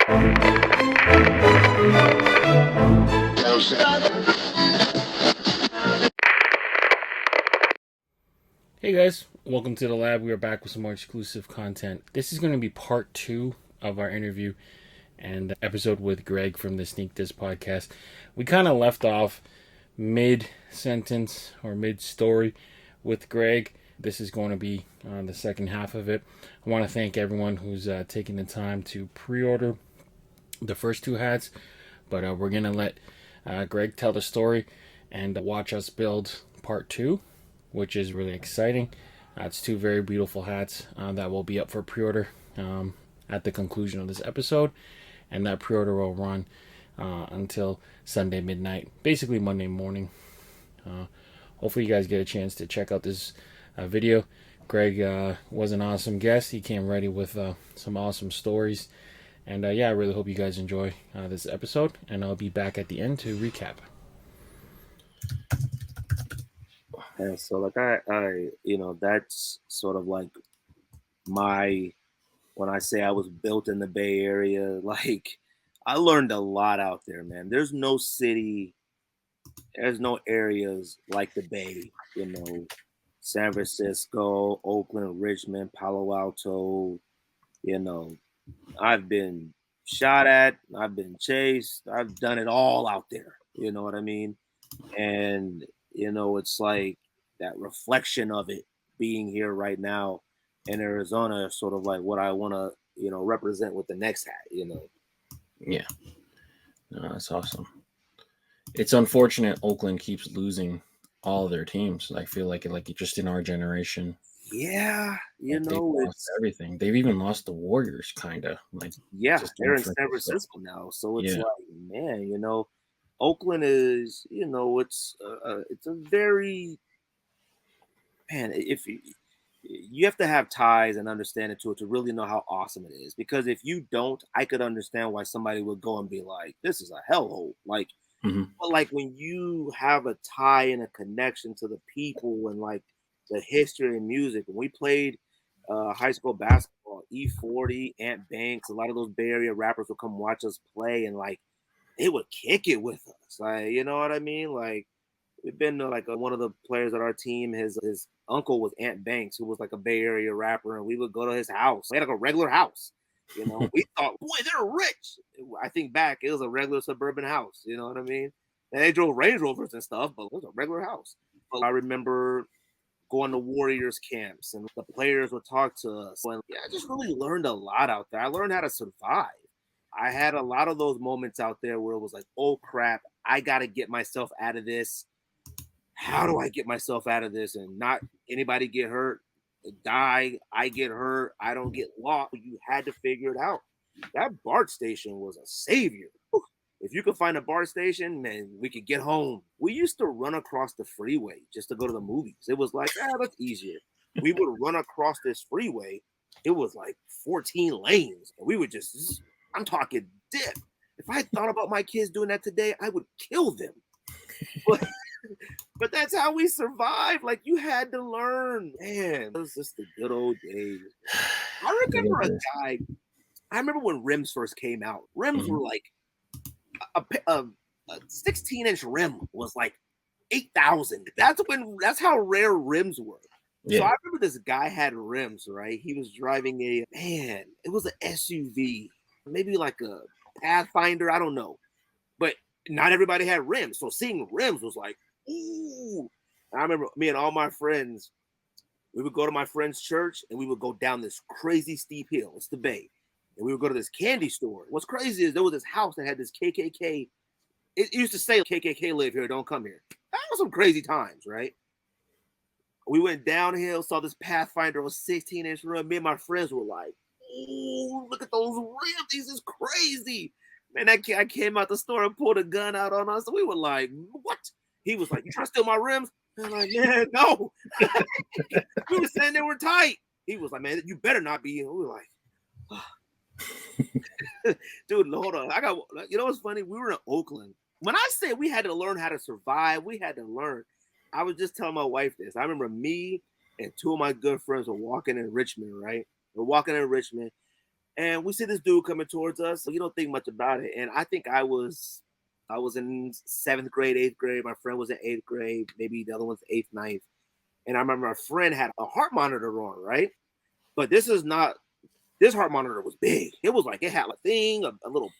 Hey guys, welcome to the lab. We are back with some more exclusive content. This is going to be part 2 of our interview and episode with Greg from the Sneak This podcast. We kind of left off mid-sentence or mid-story with Greg. This is going to be the second half of it. I want to thank everyone who's taking the time to pre-order the first 2 hats, but we're going to let Greg tell the story and watch us build part 2, which is really exciting. It's 2 very beautiful hats that will be up for pre-order at the conclusion of this episode, and that pre-order will run until Sunday midnight, basically Monday morning. Hopefully you guys get a chance to check out this video. Greg was an awesome guest. He came ready with some awesome stories, and I really hope you guys enjoy this episode, and I'll be back at the end to recap. And so like I that's sort of like when I say I was built in the Bay Area, like I learned a lot out there, man. There's no areas like the Bay, San Francisco, Oakland, Richmond, Palo Alto. I've been shot at, I've been chased, I've done it all out there. You know what I mean? And it's like that reflection of it being here right now in Arizona, sort of like what I want to, represent with the next hat, Yeah. No, that's awesome. It's unfortunate Oakland keeps losing all their teams. I feel like just in our generation. Yeah, they've lost everything. They've even lost the Warriors, kind of. They're in San Francisco now, so it's like, man, Oakland is, it's a very, man. If you have to have ties and understand it to really know how awesome it is. Because if you don't, I could understand why somebody would go and be like, "This is a hellhole." Like, but like when you have a tie and a connection to the people and like the history and music. When we played high school basketball, E40, Ant Banks, a lot of those Bay Area rappers would come watch us play, and like they would kick it with us. Like, you know what I mean? Like we've been to like one of the players at our team. His uncle was Ant Banks, who was like a Bay Area rapper, and we would go to his house. He had like a regular house. We thought, boy, they're rich. I think back, it was a regular suburban house. You know what I mean? And they drove Range Rovers and stuff, but it was a regular house. But I remember going to Warriors camps, and the players would talk to us. And I just really learned a lot out there. I learned how to survive. I had a lot of those moments out there where it was like, oh crap, I got to get myself out of this. How do I get myself out of this and not anybody get hurt, die, I get hurt, I don't get lost? You had to figure it out. That BART station was a savior. If you could find a BART station, man, we could get home. We used to run across the freeway just to go to the movies. It was like, that's easier. We would run across this freeway. It was like 14 lanes. And we would just, I'm talking dip. If I thought about my kids doing that today, I would kill them. But that's how we survived. Like, you had to learn. Man, it was just the good old days. I remember a guy, I remember when rims first came out. Rims were like, a 16-inch rim was like 8,000. That's how rare rims were. Yeah. So I remember this guy had rims, right? He was driving it was an SUV, maybe like a Pathfinder, I don't know. But not everybody had rims. So seeing rims was like, ooh. And I remember me and all my friends, we would go to my friend's church and we would go down this crazy steep hill. It's the Bay. And we would go to this candy store. What's crazy is there was this house that had this KKK. It used to say KKK live here, don't come here. That was some crazy times, right? We went downhill, saw this Pathfinder on 16-inch rim. Me and my friends were like, ooh, look at those rims. These is crazy. Man, that guy came out the store and pulled a gun out on us. We were like, what? He was like, you trying to steal my rims? And I'm like, man, no. We were saying they were tight. He was like, man, you better not be. And we were like, oh. Dude, hold on. What's funny? We were in Oakland. When I say we had to learn how to survive, we had to learn. I was just telling my wife this. I remember me and 2 of my good friends were walking in Richmond, right? We're walking in Richmond. And we see this dude coming towards us. So you don't think much about it. And I think I was in 7th grade, 8th grade. My friend was in 8th grade, maybe the other one's 8th, 9th. And I remember my friend had a heart monitor on, right? But this heart monitor was big. It was like, it had a thing, a little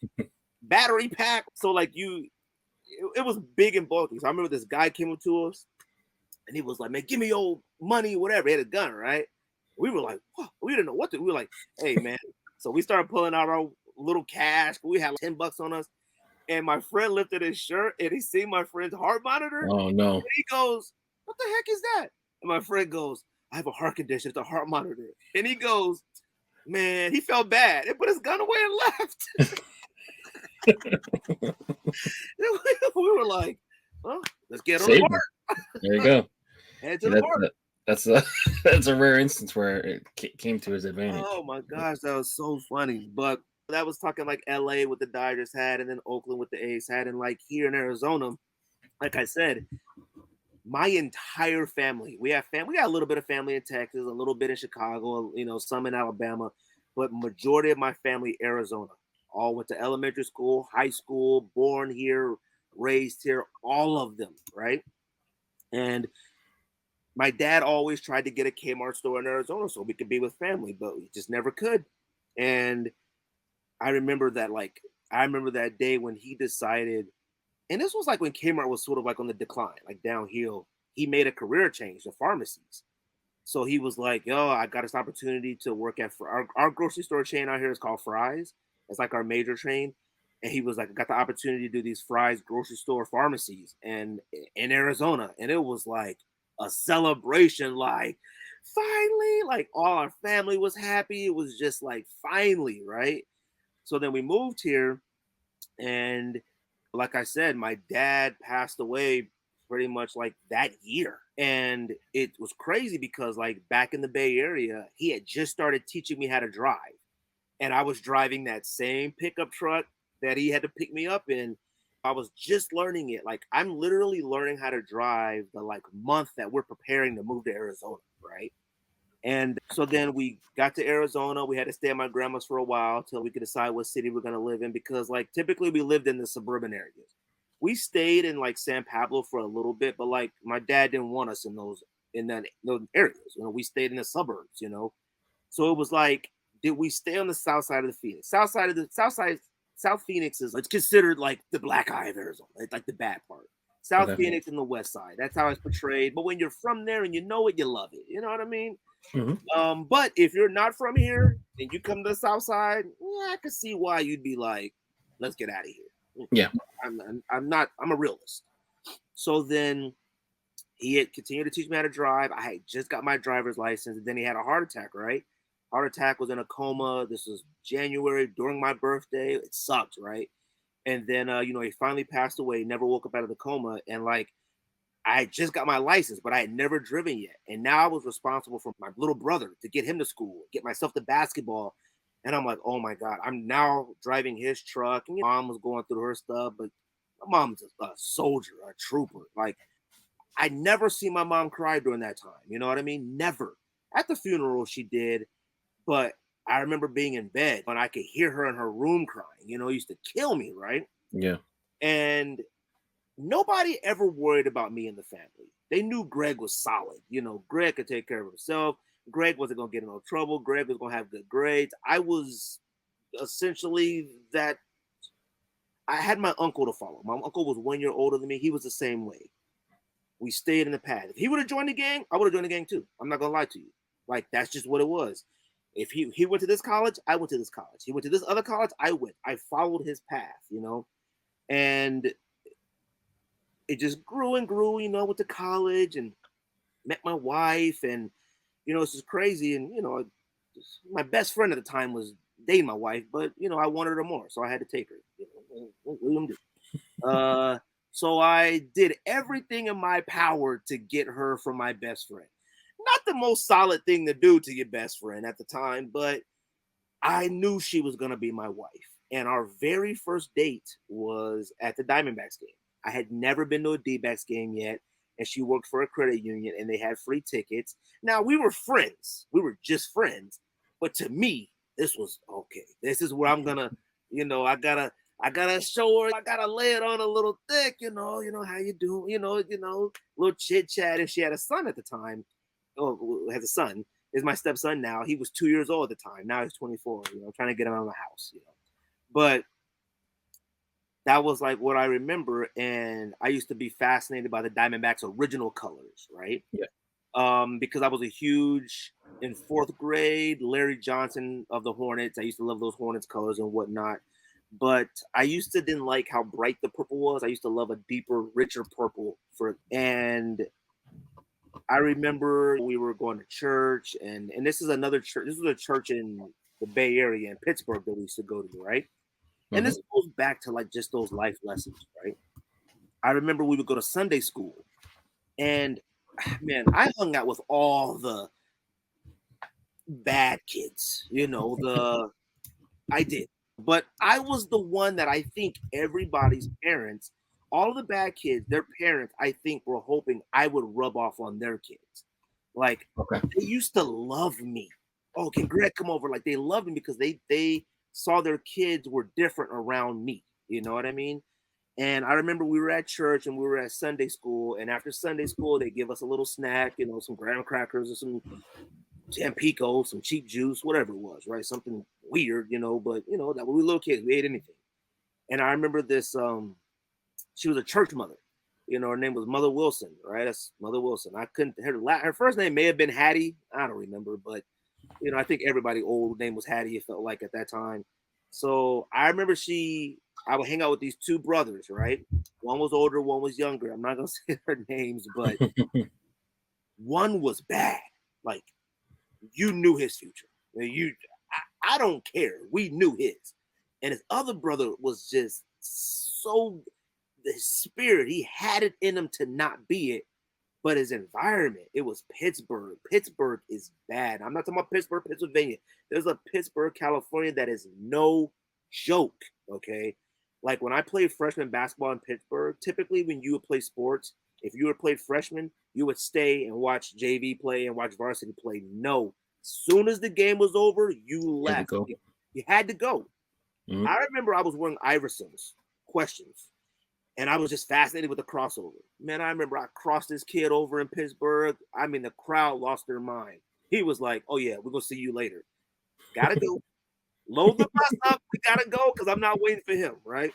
battery pack. So like it was big and bulky. So I remember this guy came up to us and he was like, man, give me your money, whatever. He had a gun, right? We were like, what? We didn't know what to do. We were like, hey, man. So we started pulling out our little cash. We had like $10 on us. And my friend lifted his shirt and he seen my friend's heart monitor. Oh, no. And he goes, what the heck is that? And my friend goes, I have a heart condition. It's a heart monitor. And he goes, man, he felt bad. He put his gun away and left. We were like, well, let's get on the park. There you go. Head to the park. That's a rare instance where it came to his advantage. Oh my gosh, that was so funny. But that was talking like LA with the Dodgers hat, and then Oakland with the A's hat, and like here in Arizona, like I said, my entire family. We got a little bit of family in Texas, a little bit in Chicago, some in Alabama, but majority of my family Arizona. All went to elementary school, high school, born here, raised here, all of them, right? And my dad always tried to get a Kmart store in Arizona so we could be with family, but we just never could. And I remember that day when he decided, and this was like when Kmart was sort of like on the decline, like downhill. He made a career change to pharmacies. So he was like, yo, I got this opportunity to work at our grocery store chain out here is called Fry's. It's like our major chain. And he was like, I got the opportunity to do these Fry's grocery store pharmacies and in Arizona. And it was like a celebration, like finally, like all our family was happy. It was just like finally, right? So then we moved here, and like I said, my dad passed away pretty much like that year. And it was crazy because like back in the Bay Area, he had just started teaching me how to drive. And I was driving that same pickup truck that he had to pick me up in. I was just learning it. Like I'm literally learning how to drive the like month that we're preparing to move to Arizona, right? And so then we got to Arizona. We had to stay at my grandma's for a while till we could decide what city we're going to live in, because like typically we lived in the suburban areas. We stayed in like San Pablo for a little bit, but like my dad didn't want us in those areas. We stayed in the suburbs, So it was like, did we stay on the south side of the Phoenix? South Phoenix is it's considered like the black eye of Arizona. It's like the bad part. South Phoenix and the west side. That's how it's portrayed. But when you're from there and you know it, you love it. You know what I mean? Mm-hmm. But if you're not from here and you come to the south side, I can see why you'd be like, let's get out of here. Yeah. I'm a realist. So then he had continued to teach me how to drive. I had just got my driver's license, and then he had a heart attack, right? Heart attack, was in a coma. This was January during my birthday. It sucked, right? And then, he finally passed away, never woke up out of the coma. And like, I had just got my license, but I had never driven yet. And now I was responsible for my little brother to get him to school, get myself to basketball. And I'm like, oh my God, I'm now driving his truck. And mom was going through her stuff, but my mom's a soldier, a trooper. Like, I never seen my mom cry during that time. You know what I mean? Never. At the funeral, she did. But I remember being in bed and I could hear her in her room crying. It used to kill me, right? Yeah. And nobody ever worried about me and the family. They knew Greg was solid. Greg could take care of himself. Greg wasn't going to get in no trouble. Greg was going to have good grades. I was essentially that. I had my uncle to follow. My uncle was 1 year older than me. He was the same way. We stayed in the path. If he would have joined the gang, I would have joined the gang too. I'm not going to lie to you. Like, that's just what it was. If he went to this college, I went to this college. He went to this other college, I went. I followed his path, and it just grew and grew, went to college and met my wife, and, it's just crazy. And, my best friend at the time was dating my wife, but, I wanted her more, so I had to take her. So I did everything in my power to get her from my best friend. Not the most solid thing to do to your best friend at the time, but I knew she was going to be my wife. And our very first date was at the Diamondbacks game. I had never been to a D-backs game yet, and she worked for a credit union, and they had free tickets. Now, we were friends. We were just friends. But to me, this was okay. This is where I'm gonna, I gotta show her. I gotta lay it on a little thick. How you do. Little chit chat. And she had a son at the time. Oh, has a son. Is my stepson now. He was 2 years old at the time. Now he's 24. Trying to get him out of the house. But that was like what I remember. And I used to be fascinated by the Diamondbacks' original colors, right? Yeah. Because I was a huge, in fourth grade, Larry Johnson of the Hornets. I used to love those Hornets colors and whatnot. But I used to didn't like how bright the purple was. I used to love a deeper, richer purple and I remember we were going to church and this is another church. This was a church in the Bay Area in Pittsburgh that we used to go to, right? And this goes back to like just those life lessons, right? I remember we would go to Sunday school and man, I hung out with all the bad kids, I did. But I was the one that I think everybody's parents, all of the bad kids, their parents, I think were hoping I would rub off on their kids. Like they used to love me. Oh, can Greg come over? Like they loved me because they saw their kids were different around me. You know what I mean? And I remember we were at church and we were at Sunday school. And after Sunday school, they give us a little snack, some graham crackers or some Tampico, some cheap juice, whatever it was, right? Something weird, but that we were little kids, we ate anything. And I remember this, she was a church mother, her name was Mother Wilson, right? That's Mother Wilson. I couldn't, her first name may have been Hattie. I don't remember, but I think everybody old name was Hattie, it felt like at that time. So I remember I would hang out with these two brothers, right? One was older, one was younger. I'm not going to say their names, but one was bad. Like, you knew his future. I don't care. We knew his. And his other brother was just so, the spirit, he had it in him to not be it. But his environment, it was Pittsburgh. Pittsburgh is bad. I'm not talking about Pittsburgh, Pennsylvania. There's a Pittsburgh, California that is no joke, okay? Like when I played freshman basketball in Pittsburgh, typically when you would play sports, if you would play freshman, you would stay and watch JV play and watch varsity play. No. As soon as the game was over, you left. You had to go. Mm-hmm. I remember I was wearing Iverson's questions. And I was just fascinated with the crossover. Man, I remember I crossed this kid over in Pittsburgh. I mean, the crowd lost their mind. He was like, oh, yeah, we're going to see you later. Gotta go. Load the bus up. We got to go because I'm not waiting for him, right?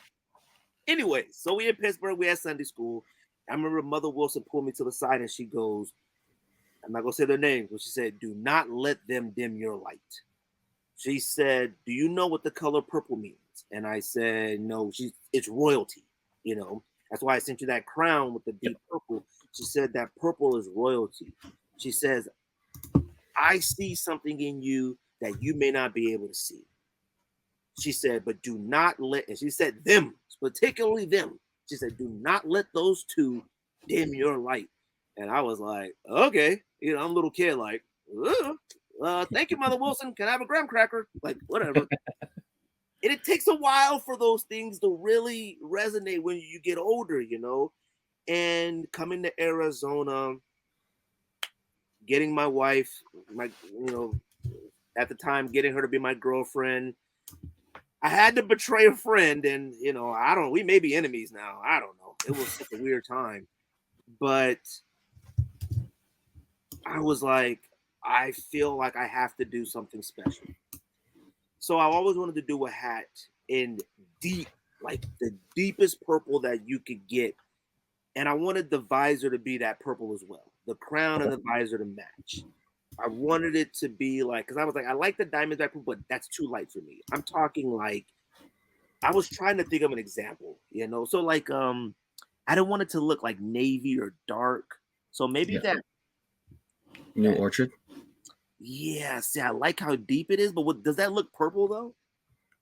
Anyway, so we in Pittsburgh. We had Sunday school. I remember Mother Wilson pulled me to the side and she goes, I'm not going to say their names, but she said, do not let them dim your light. She said, do you know what the color purple means? And I said, no, it's royalty. That's why I sent you that crown with the deep purple. She said that purple is royalty. She says, I see something in you that you may not be able to see. She said, but do not let, and she said them, particularly them. She said, do not let those two dim your light. And I was like, okay. I'm a little kid like, thank you, Mother Wilson. Can I have a graham cracker? Like, whatever. And it takes a while for those things to really resonate when you get older, and coming to Arizona, getting my wife, at the time, getting her to be my girlfriend. I had to betray a friend and, we may be enemies now. I don't know. It was such a weird time, but I was like, I feel like I have to do something special. So I always wanted to do a hat in deep, like the deepest purple that you could get. And I wanted the visor to be that purple as well. The crown and the visor to match. I wanted it to be like, because I was like, I like the Diamondback purple, but that's too light for me. I'm talking like, I was trying to think of an example, So like, I don't want it to look like navy or dark. So maybe that. New Orchard. Yeah, see, I like how deep it is, but does that look purple though?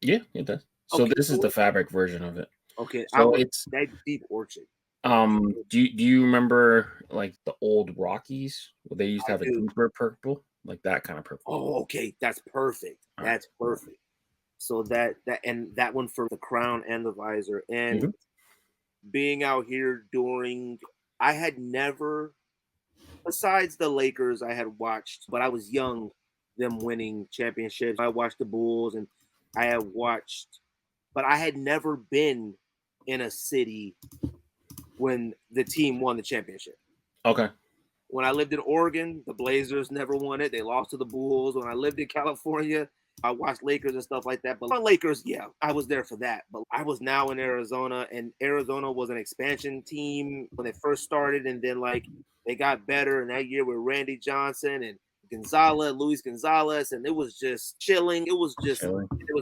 Yeah, it does. So okay, this is the fabric version of it. Okay, so it's that deep orchard. Do you remember like the old Rockies where they used to have a deeper purple, like that kind of purple? Oh, okay, that's perfect. That's perfect. So that one for the crown and the visor, and being out here I had never. Besides the Lakers, I had watched, but I was young them winning championships. I watched the Bulls, and I have watched, but I had never been in a city when the team won the championship. Okay. When I lived in Oregon, the Blazers never won it. They lost to the Bulls. When I lived in California, I watched Lakers and stuff like that. But my Lakers, yeah, I was there for that. But I was now in Arizona, and Arizona was an expansion team when they first started. And then, like, they got better. And that year with Randy Johnson and Luis Gonzalez, and it was just chilling. It was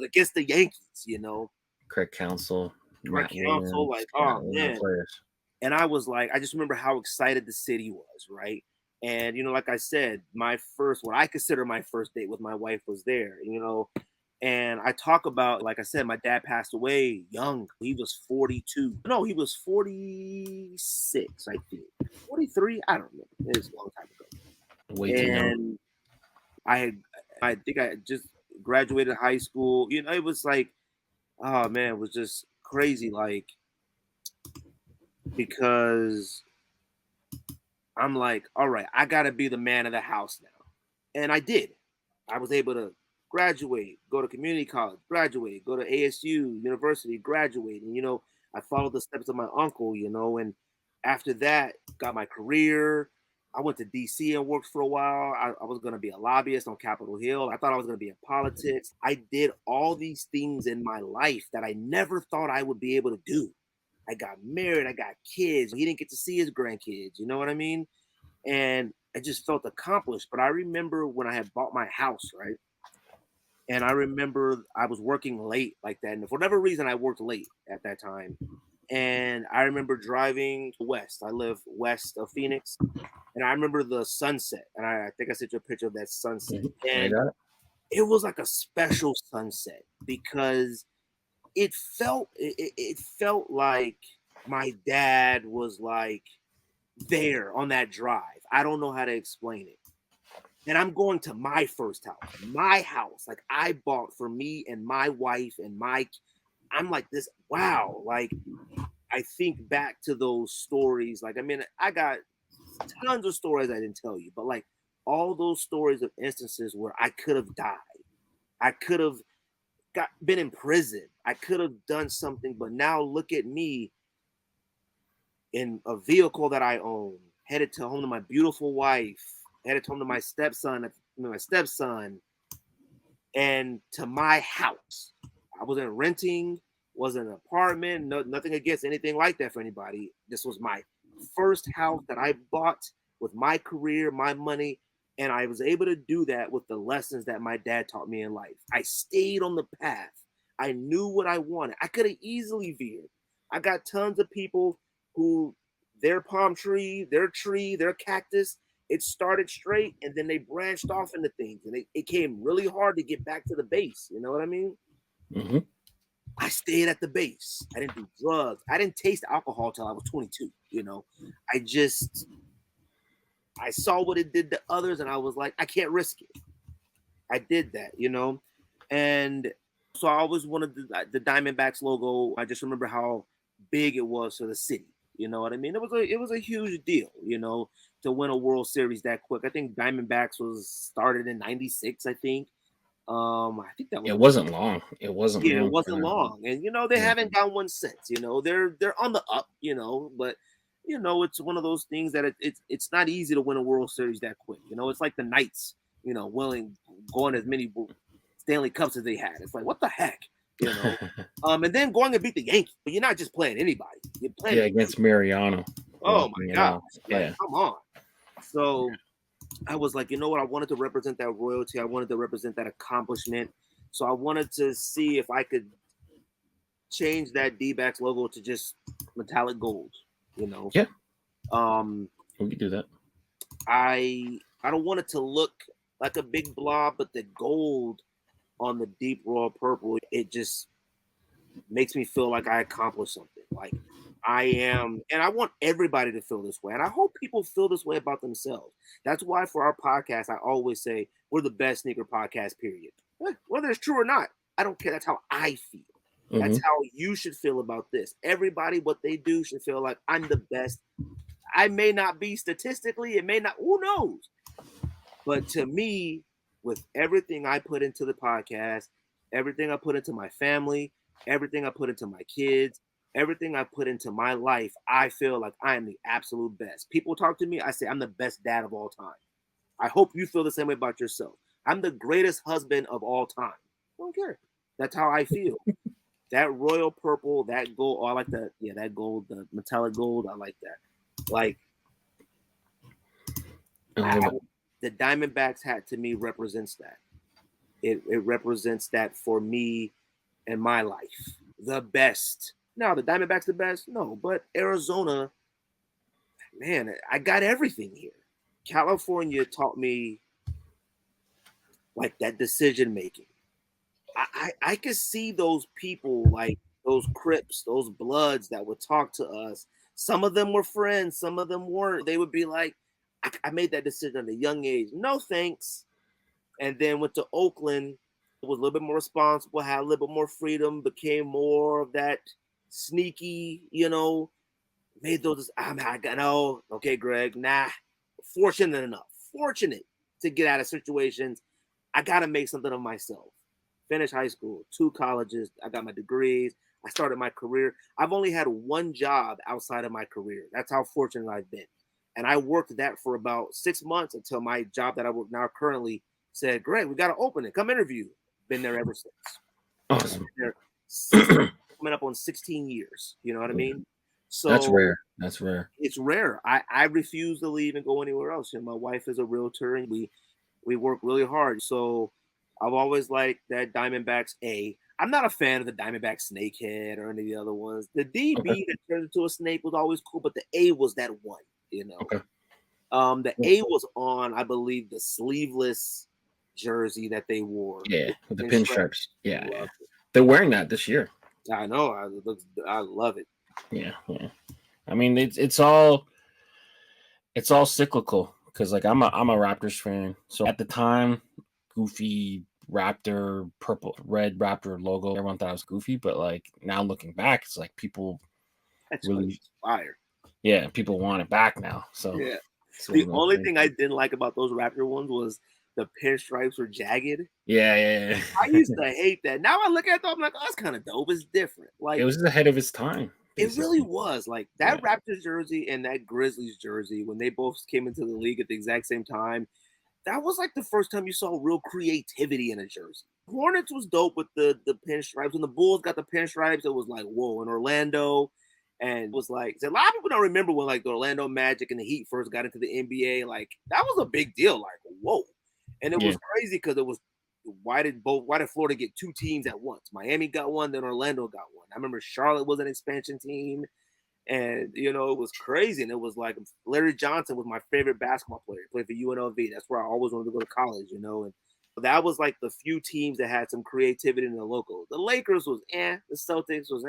against the Yankees, you know. Craig Counsell, like, oh, man. And I was like, I just remember how excited the city was, right? And, you know, like I said, what I consider my first date with my wife was there, you know. And I talk about, like I said, my dad passed away young. He was 42. No, he was 46, I think. 43? I don't remember. It was a long time ago. Way too young. I think I just graduated high school. You know, it was like, oh, man, it was just crazy. Like, because I'm like, all right, I got to be the man of the house now. And I did. I was able to graduate, go to community college, graduate, go to ASU, university, graduate. And, you know, I followed the steps of my uncle, you know, and after that, got my career. I went to DC and worked for a while. I was going to be a lobbyist on Capitol Hill. I thought I was going to be in politics. I did all these things in my life that I never thought I would be able to do. I got married, I got kids. He didn't get to see his grandkids, you know what I mean? And I just felt accomplished. But I remember when I had bought my house, right? And I remember I was working late like that. And for whatever reason, I worked late at that time. And I remember driving west. I live west of Phoenix. And I remember the sunset. And I think I sent you a picture of that sunset. And it was like a special sunset because it felt like my dad was like there on that drive. I don't know how to explain it. And I'm going to my first house, my house, like I bought for me and my wife and I'm like this, wow. Like I think back to those stories. Like, I mean, I got tons of stories I didn't tell you, but like all those stories of instances where I could have died. I could have been in prison. I could have done something, but now look at me in a vehicle that I own, headed to home to my beautiful wife, headed home to my stepson, and to my house. I wasn't renting, wasn't an apartment, nothing against anything like that for anybody. This was my first house that I bought with my career, my money. And I was able to do that with the lessons that my dad taught me in life. I stayed on the path. I knew what I wanted. I could have easily veered. I got tons of people who their palm tree, their cactus, it started straight and then they branched off into things. And it came really hard to get back to the base. You know what I mean? Mm-hmm. I stayed at the base. I didn't do drugs. I didn't taste alcohol till I was 22. You know, I saw what it did to others and I was like, I can't risk it. I did that, you know? And so I always wanted the Diamondbacks logo. I just remember how big it was for the city. You know what I mean? It was a huge deal, you know, to win a World Series that quick. I think Diamondbacks was started in '96, I think. I think that was it wasn't long. It wasn't long. It wasn't long. And you know, they haven't got one since, you know. They're on the up, you know, but you know, it's one of those things that it's not easy to win a World Series that quick. You know, it's like the Knights, you know, going as many Stanley Cups as they had. It's like, what the heck? You know? And then going and beat the Yankees. But you're not just playing anybody. You're playing against Mariano. Oh my God. Yeah. Like, come on. So I was like, you know what? I wanted to represent that royalty. I wanted to represent that accomplishment. So I wanted to see if I could change that D-backs logo to just metallic gold. You know, yeah. We could do that. I don't want it to look like a big blob, but the gold on the deep royal purple, it just makes me feel like I accomplished something. Like I am, and I want everybody to feel this way. And I hope people feel this way about themselves. That's why for our podcast, I always say we're the best sneaker podcast, period. Whether it's true or not, I don't care. That's how I feel. Mm-hmm. That's how you should feel about this. Everybody, what they do should feel like I'm the best. I may not be statistically, it may not, who knows? But to me, with everything I put into the podcast, everything I put into my family, everything I put into my kids, everything I put into my life, I feel like I am the absolute best. People talk to me, I say I'm the best dad of all time. I hope you feel the same way about yourself. I'm the greatest husband of all time. I don't care. That's how I feel. That royal purple, that gold, I like that. Yeah, that gold, the metallic gold, I like that. Like, the Diamondbacks hat to me represents that. It represents that for me and my life. The best. Now, the Diamondbacks the best? No, but Arizona, man, I got everything here. California taught me like that decision making. I could see those people, like those Crips, those Bloods that would talk to us. Some of them were friends, some of them weren't. They would be like, I made that decision at a young age. No thanks. And then went to Oakland, was a little bit more responsible, had a little bit more freedom, became more of that sneaky, made those. I got no, okay, Greg, nah. Fortunate to get out of situations. I got to make something of myself. Finished high school, 2 colleges. I got my degrees. I started my career. I've only had one job outside of my career. That's how fortunate I've been. And I worked that for about 6 months until my job that I work now currently said, Greg, we got to open it. Come interview. Been there ever since. Awesome. Coming up on 16 years. You know what I mean? So that's rare. It's rare. I refuse to leave and go anywhere else. My wife is a realtor and we work really hard. So I've always liked that Diamondbacks A. I'm not a fan of the Diamondback Snakehead or any of the other ones. The DB that turned into a snake was always cool, but the A was that one, Okay. The A was on, I believe, the sleeveless jersey that they wore. Yeah, with the pinstripes. Yeah. They're wearing that this year. I know. I love it. Yeah. I mean, it's all cyclical because like I'm a Raptors fan. So at the time, goofy Raptor, red Raptor logo, everyone thought it was goofy, but like now looking back, it's like people that's really fire. Yeah, people want it back now. So yeah. The only thing I didn't like about those Raptor ones was the pinstripes were jagged. Yeah. I used to hate that. Now I look at them, I'm like, oh, that's kind of dope. It's different. Like it was ahead of its time. Basically. It really was. Like that Raptors jersey and that Grizzlies jersey, when they both came into the league at the exact same time, that was like the first time you saw real creativity in a jersey. Hornets was dope with the pinstripes. When the Bulls got the pinstripes, it was like, whoa. In Orlando, and it was like, a lot of people don't remember when like the Orlando Magic and the Heat first got into the NBA. Like that was a big deal. Like, whoa. And it was crazy because it was, why did Florida get 2 teams at once? Miami got one, then Orlando got one. I remember Charlotte was an expansion team, and it was crazy. And it was like Larry Johnson was my favorite basketball player. He played for UNLV. That's where I always wanted to go to college. And that was like the few teams that had some creativity in the local. The Lakers was the Celtics was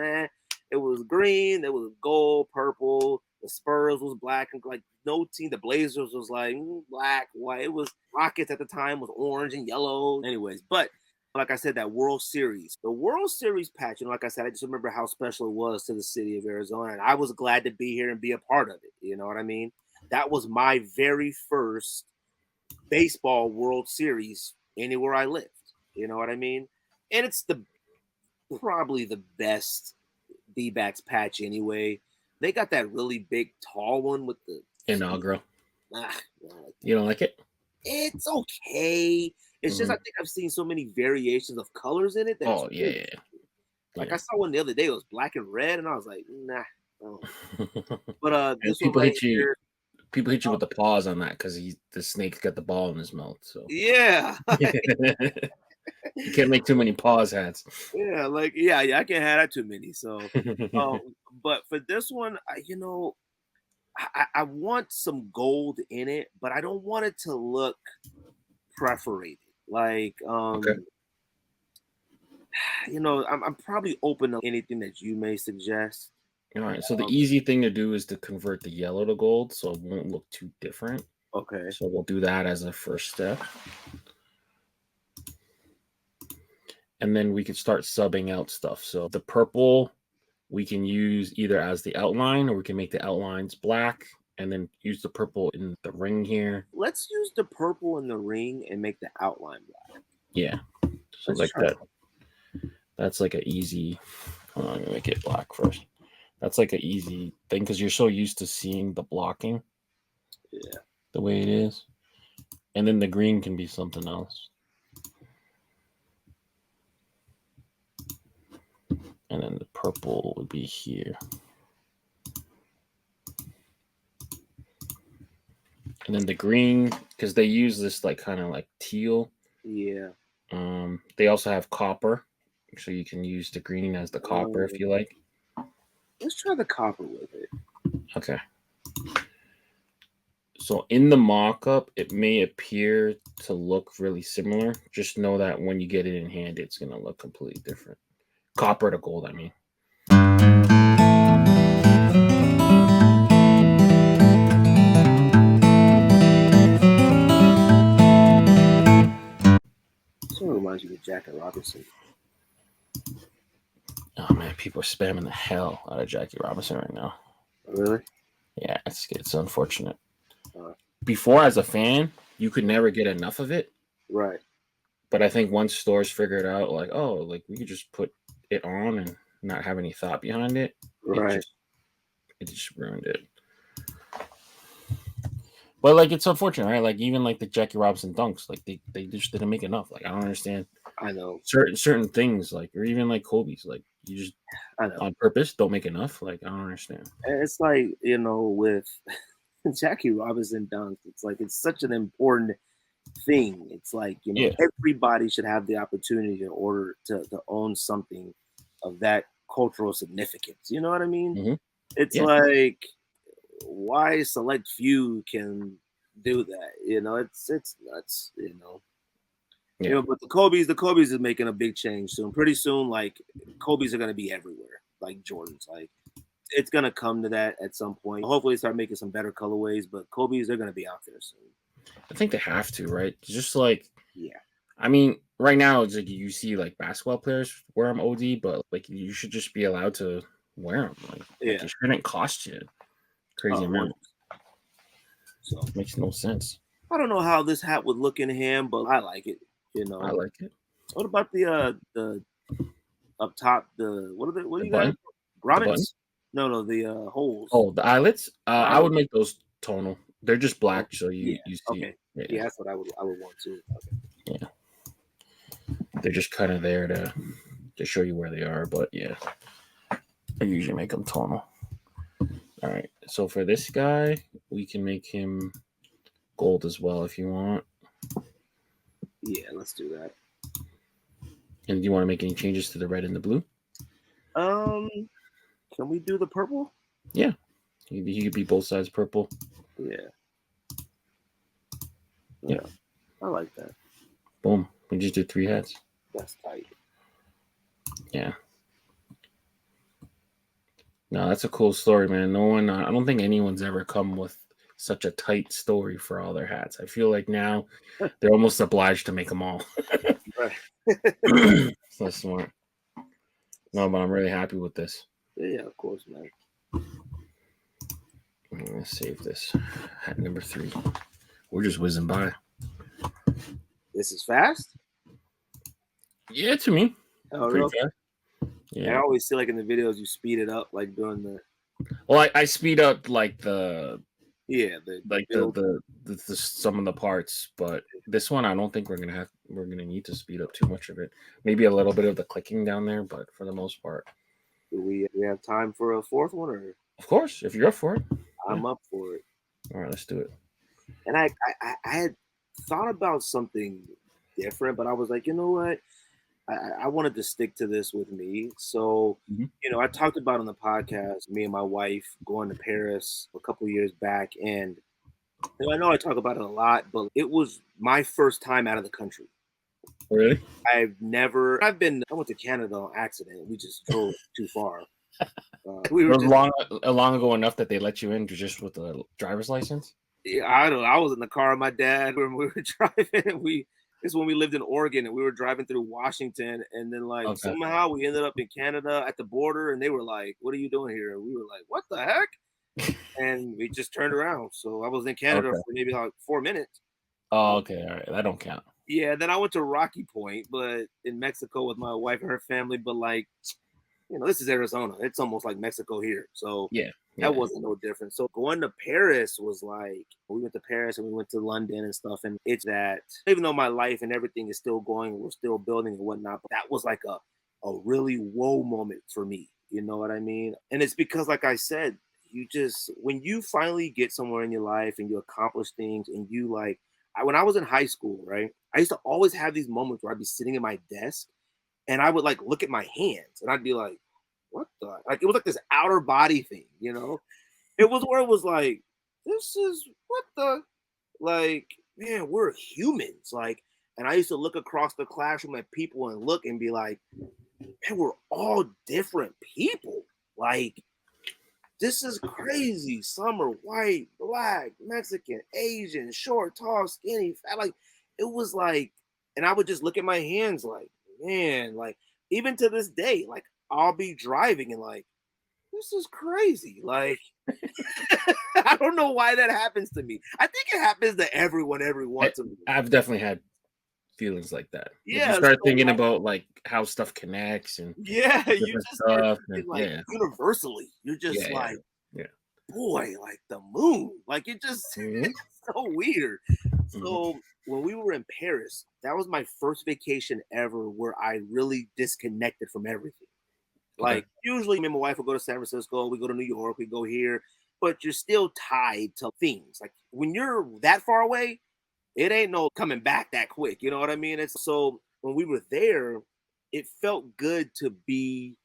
It was green. It was gold, purple. The Spurs was black and like no team. The Blazers was like black, white. It was Rockets at the time was orange and yellow. Anyways, but like I said, that World Series, the World Series patch, like I said, I just remember how special it was to the city of Arizona. And I was glad to be here and be a part of it. You know what I mean? That was my very first baseball World Series anywhere I lived. You know what I mean? And it's probably the best D-backs patch anyway. They got that really big, tall one with the inaugural. You don't like it? It's okay. It's just I think I've seen so many variations of colors in it. Like I saw one the other day. It was black and red, and I was like, nah. Oh. But this people hit you. People hit you with the paws on that because the snake's got the ball in his mouth. So yeah. You can't make too many paws hats. Yeah, I can't have that too many. So, but for this one, I want some gold in it, but I don't want it to look perforated. Like, I'm probably open to anything that you may suggest. All right. So the easy thing to do is to convert the yellow to gold, so it won't look too different. Okay. So we'll do that as a first step. And then we could start subbing out stuff. So the purple we can use either as the outline or we can make the outlines black and then use the purple in the ring here. Let's use the purple in the ring and make the outline black. Yeah. So Let's like try that. That's like an easy. Hold on, I'm gonna make it black first. That's like an easy thing because you're so used to seeing the blocking. Yeah. The way it is. And then the green can be something else. And then the purple would be here. And then the green, because they use this like kind of like teal. Yeah. They also have copper, so you can use the green as the copper if you like. Let's try the copper with it. Okay. So in the mock-up, it may appear to look really similar. Just know that when you get it in hand, it's going to look completely different. Copper to gold, I mean. Sort of reminds you of Jackie Robinson. Oh man, people are spamming the hell out of Jackie Robinson right now. Really? Yeah, it's unfortunate. Before, as a fan, you could never get enough of it. Right. But I think once stores figured out, like, oh, like we could just put it on and not have any thought behind it. Right. It just ruined it. But like, it's unfortunate, right? Like even like the Jackie Robinson dunks, like they just didn't make enough. Like I don't understand. I know certain things, like, or even like Kobe's, like you just on purpose don't make enough. Like I don't understand. It's like, you know, with Jackie Robinson dunks, it's like it's such an important thing. It's like, you know, everybody should have the opportunity to own something of that cultural significance. You know what I mean? Mm-hmm. It's like, why select few can do that? You know, it's nuts. You know. Yeah. You know, but the Kobe's is making a big change soon. Pretty soon, like Kobe's are gonna be everywhere, like Jordans. Like it's gonna come to that at some point. Hopefully, start making some better colorways. But Kobe's, they're gonna be out there soon. I think they have to, right? Just like, yeah. I mean, right now it's like you see like basketball players wear them OD, but like you should just be allowed to wear them. Like it shouldn't cost you crazy amount. So it makes no sense. I don't know how this hat would look in hand, but I like it. You know, I like it. What about the up top? What do you got? Grommets? No, the holes. Oh, the eyelets. I would make those tonal. They're just black, so you see. Okay. Yeah, that's what I would want too. Okay. Yeah. They're just kind of there to show you where they are, but yeah, I usually make them tonal. All right. So for this guy, we can make him gold as well if you want. Yeah, let's do that. And do you want to make any changes to the red and the blue? Can we do the purple? Yeah. He could be both sides purple. Yeah. I like that. Boom. We just did 3 hats. That's tight. Yeah. No, that's a cool story, man. No one, I don't think anyone's ever come with such a tight story for all their hats. I feel like now they're almost obliged to make them all. Right. So smart. No, but I'm really happy with this. Yeah, of course, man. I'm gonna save this. Hat number 3. We're just whizzing by. This is fast? Yeah, to me. Oh, pretty really? fast. Yeah. I always see like in the videos you speed it up, like during the. Well, I speed up like the. Yeah, the some of the parts, but this one I don't think we're gonna need to speed up too much of it. Maybe a little bit of the clicking down there, but for the most part. Do we have time for a fourth one, or? Of course, if you're up for it. I'm up for it. All right, let's do it. And I had thought about something different, but I was like, you know what? I wanted to stick to this with me. So, you know, I talked about on the podcast, me and my wife going to Paris a couple of years back. And you know, I know I talk about it a lot, but it was my first time out of the country. Really? I went to Canada on accident. We just drove too far. It was long ago enough that they let you in just with a driver's license? Yeah, I was in the car with my dad when we were driving. This is when we lived in Oregon and we were driving through Washington, and then somehow we ended up in Canada at the border, and they were like, "What are you doing here?" And we were like, "What the heck?" and we just turned around. So I was in Canada for maybe like 4 minutes. Oh, okay, all right, that don't count. Yeah, then I went to Rocky Point, but in Mexico with my wife and her family. But like, this is Arizona. It's almost like Mexico here. So Yeah, that yeah. wasn't no different. So going to Paris was like, we went to Paris and we went to London and stuff. And it's that, even though my life and everything is still going, we're still building and whatnot, but that was like a really whoa moment for me. You know what I mean? And it's because, like I said, when you finally get somewhere in your life and you accomplish things and you like, when I was in high school, right, I used to always have these moments where I'd be sitting at my desk and I would like look at my hands and I'd be like, what the, like, it was like this outer body thing, it was where it was like, this is what the, like, man, we're humans. Like, and I used to look across the classroom at people and look and be like, man, we're all different people. Like, this is crazy. Some are white, black, Mexican, Asian, short, tall, skinny, fat. Like, it was like, and I would just look at my hands like, man, like, even to this day, like, I'll be driving and like, this is crazy. Like, I don't know why that happens to me. I think it happens to everyone every once in a while. I've definitely had feelings like that. Yeah, you start thinking about like how stuff connects and you just start thinking, like, yeah, universally. You're just like, yeah. boy, like the moon. Like, it just Mm-hmm. it's so weird. So when we were in Paris, that was my first vacation ever where I really disconnected from everything. Like, usually me and my wife will go to San Francisco, we go to New York, we go here, but you're still tied to things. Like, when you're that far away, it ain't no coming back that quick. You know what I mean? It's so when we were there, it felt good to be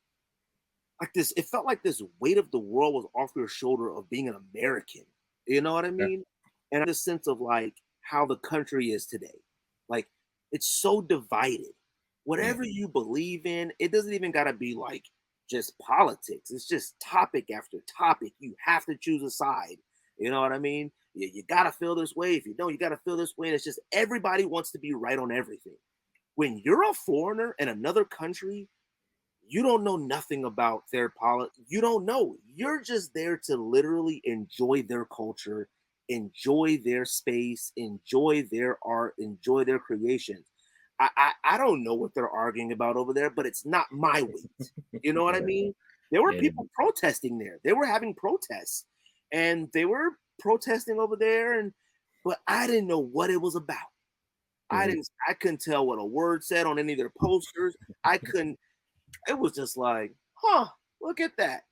like this. It felt like this weight of the world was off your shoulder of being an American. You know what I mean? And the sense of like how the country is today. Like, it's so divided. Whatever you believe in, it doesn't even gotta be like just politics. It's just topic after topic. You have to choose a side. You know what I mean? You gotta feel this way. If you don't, you gotta feel this way. And it's just everybody wants to be right on everything. When you're a foreigner in another country, you don't know nothing about their politics. You don't know. You're just there to literally enjoy their culture, enjoy their space, enjoy their art, enjoy their creations. I don't know what they're arguing about over there, but it's not my weight. You know what I mean? There were people protesting there. They were having protests, and they were protesting over there, but I didn't know what it was about. I couldn't tell what a word said on any of their posters. I couldn't. It was just like, huh, look at that.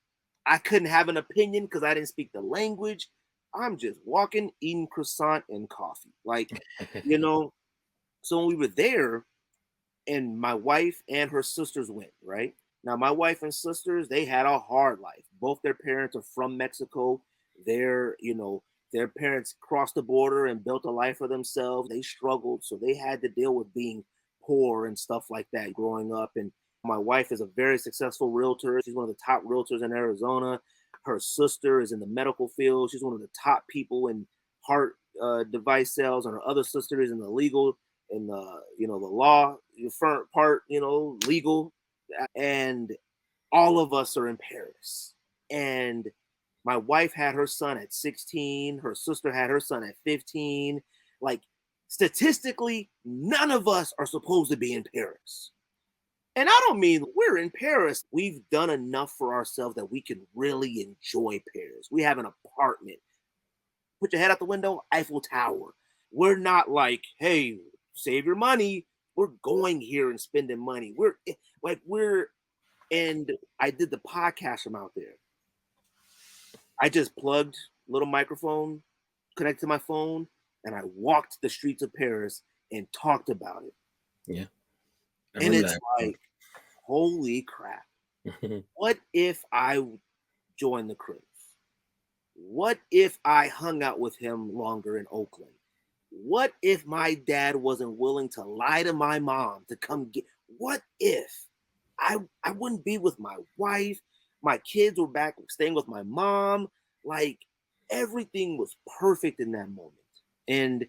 I couldn't have an opinion because I didn't speak the language. I'm just walking, eating croissant and coffee. Like, you know, so when we were there, and my wife and her sisters went, right? Now, my wife and sisters, they had a hard life. Both their parents are from Mexico. Their parents crossed the border and built a life for themselves. They struggled, so they had to deal with being poor and stuff like that growing up. And my wife is a very successful realtor. She's one of the top realtors in Arizona. Her sister is in the medical field. She's one of the top people in heart device sales, and her other sister is in the legal and the law part, legal, and all of us are in Paris. And my wife had her son at 16, her sister had her son at 15. Like, statistically, none of us are supposed to be in Paris. And I don't mean we're in Paris. We've done enough for ourselves that we can really enjoy Paris. We have an apartment. Put your head out the window, Eiffel Tower. We're not like, hey, save your money. We're going here and spending money. And I did the podcast from out there. I just plugged a little microphone, connected to my phone, and I walked the streets of Paris and talked about it. Yeah. And it's like, holy crap. What if I joined the cruise? What if I hung out with him longer in Oakland? What if my dad wasn't willing to lie to my mom to come get? What if I wouldn't be with my wife? My kids were back staying with my mom. Like, everything was perfect in that moment. And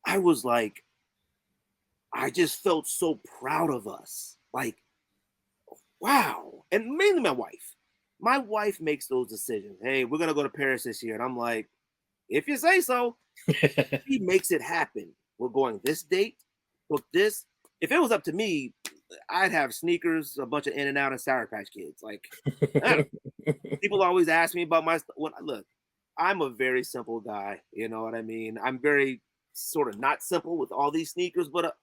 I was like, I just felt so proud of us. Like, wow. And mainly my wife. My wife makes those decisions. Hey, we're gonna go to Paris this year, and I'm like, if you say so. She makes it happen. We're going this date, book this. If it was up to me, I'd have sneakers, a bunch of In and Out, and Sour Patch Kids. Like, people always ask me about my look. I'm a very simple guy. You know what I mean? I'm very sort of not simple with all these sneakers, but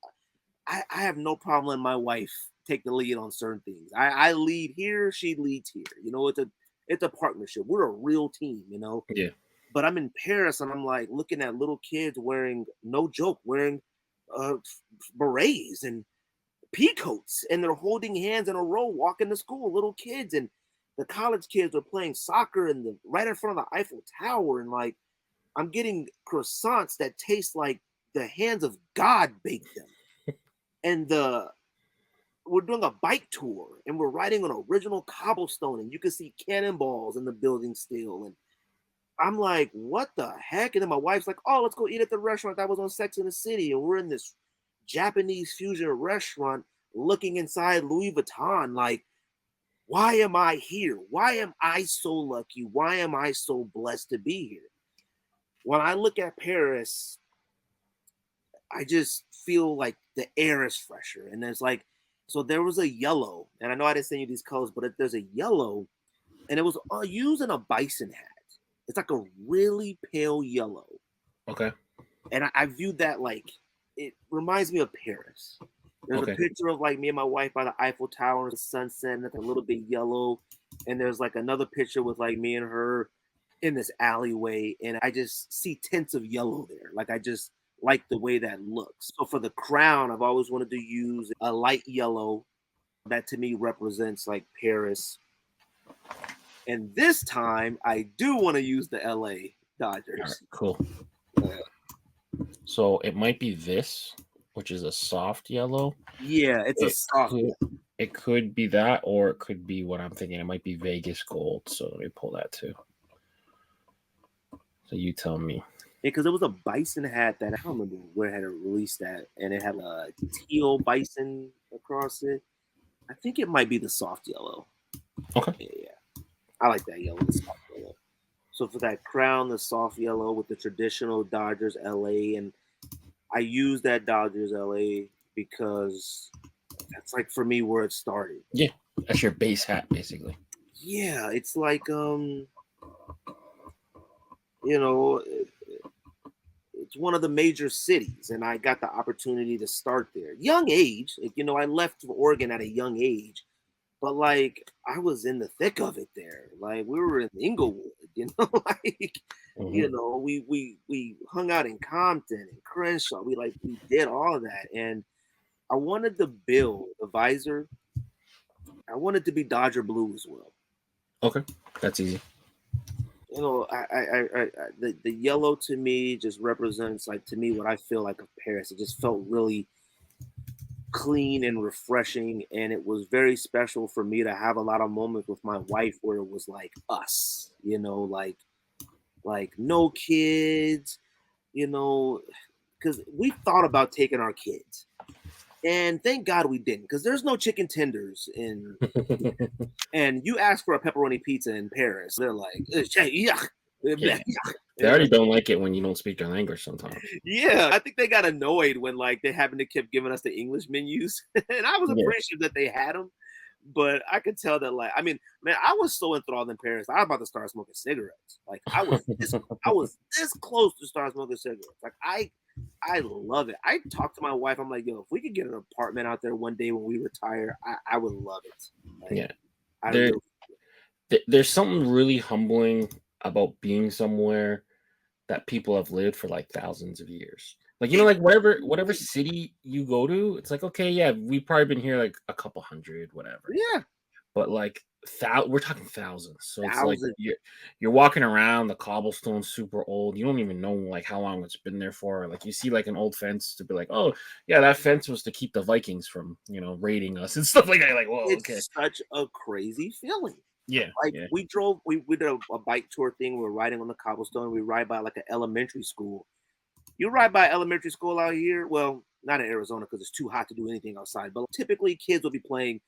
I have no problem letting my wife take the lead on certain things. I lead here, she leads here. You know, it's a partnership. We're a real team. You know. Yeah. But I'm in Paris and I'm like looking at little kids wearing, no joke, wearing berets and peacoats, and they're holding hands in a row walking to school, little kids. And the college kids are playing soccer right in front of the Eiffel Tower. And like, I'm getting croissants that taste like the hands of God baked them. And we're doing a bike tour and we're riding on original cobblestone, and you can see cannonballs in the building still. And I'm like, what the heck? And then my wife's like, oh, let's go eat at the restaurant that was on Sex and the City. And we're in this Japanese fusion restaurant looking inside Louis Vuitton. Like, why am I here? Why am I so lucky? Why am I so blessed to be here? When I look at Paris, I just feel like the air is fresher. And there's like, so there was a yellow, and I know I didn't send you these colors, but there's a yellow, and it was used in a bison hat. It's like a really pale yellow. Okay. And I viewed that like, it reminds me of Paris. There's a picture of like me and my wife by the Eiffel Tower and the sunset, and it's a little bit yellow. And there's like another picture with like me and her in this alleyway. And I just see tints of yellow there. Like, I just like the way that looks. So for the crown, I've always wanted to use a light yellow that to me represents like Paris. And this time, I do want to use the LA Dodgers. Right, cool. So it might be this, which is a soft yellow. Yeah, it's a soft yellow. It could be that, or it could be what I'm thinking. It might be Vegas gold. So let me pull that too. So you tell me. Yeah, because it was a bison hat that I don't remember where it had released that, and it had a teal bison across it. I think it might be the soft yellow. Okay. Yeah. I like that yellow, the soft yellow. So for that crown, the soft yellow with the traditional Dodgers LA, and I use that Dodgers LA because that's like for me where it started. Yeah, that's your base hat, basically. Yeah, it's like you know, it's one of the major cities, and I got the opportunity to start there. Young age, you know, I left for Oregon at a young age. But like, I was in the thick of it there. Like, we were in Inglewood, you know, like, you know, we hung out in Compton and Crenshaw. We did all of that. And I wanted to build a visor. I wanted to be Dodger blue as well. Okay, that's easy. You know, the yellow to me just represents, like, to me, what I feel like of Paris. It just felt really clean and refreshing, and it was very special for me to have a lot of moments with my wife where it was like us, you know, like no kids, you know, because we thought about taking our kids, and thank God we didn't, because there's no chicken tenders in and you ask for a pepperoni pizza in Paris, they're like, yuck. Yeah. They already don't like it when you don't speak their language sometimes. Yeah, I think they got annoyed when like they happened to keep giving us the English menus, and I was appreciative that they had them, but I could tell that, like, I mean, man, I was so enthralled in Paris, I was about to start smoking cigarettes. Like, I was this close to start smoking cigarettes. Like, I love it. I talked to my wife. I'm like, yo, if we could get an apartment out there one day when we retire, I would love it. Like, yeah, there's something really humbling about being somewhere that people have lived for like thousands of years. Like, you know, like whatever city you go to, it's like, okay, yeah, we've probably been here like a couple hundred, whatever. Yeah. But like we're talking thousands. So it's like you're walking around, the cobblestone's super old. You don't even know like how long it's been there for. Like, you see like an old fence to be like, oh yeah, that fence was to keep the Vikings from, you know, raiding us and stuff like that. Like, whoa, it's such a crazy feeling. Yeah. Like, we did a bike tour thing. We were riding on the cobblestone. We ride by like an elementary school. You ride by elementary school out here, well, not in Arizona because it's too hot to do anything outside, but typically kids will be playing